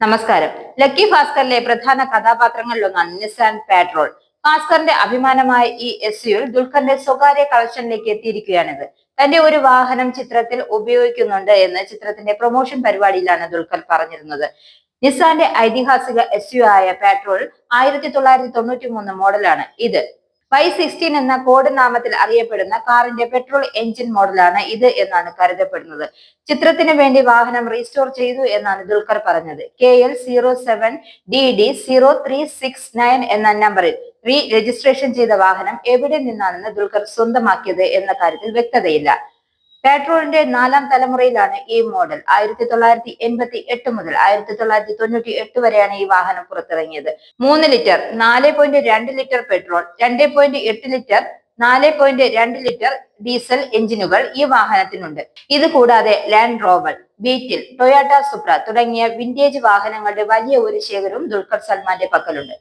നമസ്കാരം. ലക്കി ഭാസ്കറിലെ പ്രധാന കഥാപാത്രങ്ങളിലൊന്നാണ് Nissan Patrol. ഭാസ്കറിന്റെ അഭിമാനമായ ഈ എസ്യുവിൽ ദുൽഖറിന്റെ സ്വകാര്യ കളക്ഷനിലേക്ക് എത്തിയിരിക്കുകയാണിത്. തന്റെ ഒരു വാഹനം ചിത്രത്തിൽ ഉപയോഗിക്കുന്നുണ്ട് എന്ന് ചിത്രത്തിന്റെ പ്രൊമോഷൻ പരിപാടിയിലാണ് ദുൽഖർ പറഞ്ഞിരുന്നത്. നിസാന്റെ ഐതിഹാസിക എസ്യു ആയ പാട്രോൾ 1993 മോഡലാണ് ഇത്. Y16 എന്ന കോഡ് നാമത്തിൽ അറിയപ്പെടുന്ന കാറിന്റെ പെട്രോൾ എഞ്ചിൻ മോഡലാണ് ഇത് എന്നാണ് കരുതപ്പെടുന്നത്. ചിത്രത്തിന് വേണ്ടി വാഹനം റീസ്റ്റോർ ചെയ്തു എന്നാണ് ദുൽഖർ പറഞ്ഞത്. KL07DD0369 എന്ന നമ്പറിൽ രജിസ്ട്രേഷൻ ചെയ്ത വാഹനം എവിടെ നിന്നാണെന്ന് ദുൽഖർ സ്വന്തമാക്കിയത് എന്ന കാര്യത്തിൽ വ്യക്തതയില്ല. പാട്രോളിന്റെ 4ാം തലമുറയിലാണ് ഈ മോഡൽ. 1988 മുതൽ 1998 വരെയാണ് ഈ വാഹനം പുറത്തിറങ്ങിയത്. 3 litre, 4.2 litre petrol, 2.8 litre, 4.2 litre diesel എഞ്ചിനുകൾ ഈ വാഹനത്തിനുണ്ട്. ഇത് കൂടാതെ ലാൻഡ് റോവർ, ബീറ്റിൽ, ടൊയോട്ട സുപ്ര തുടങ്ങിയ വിന്റേജ് വാഹനങ്ങളുടെ വലിയ ഒരു ശേഖരവും ദുൽഖർ സൽമാന്റെ പക്കലുണ്ട്.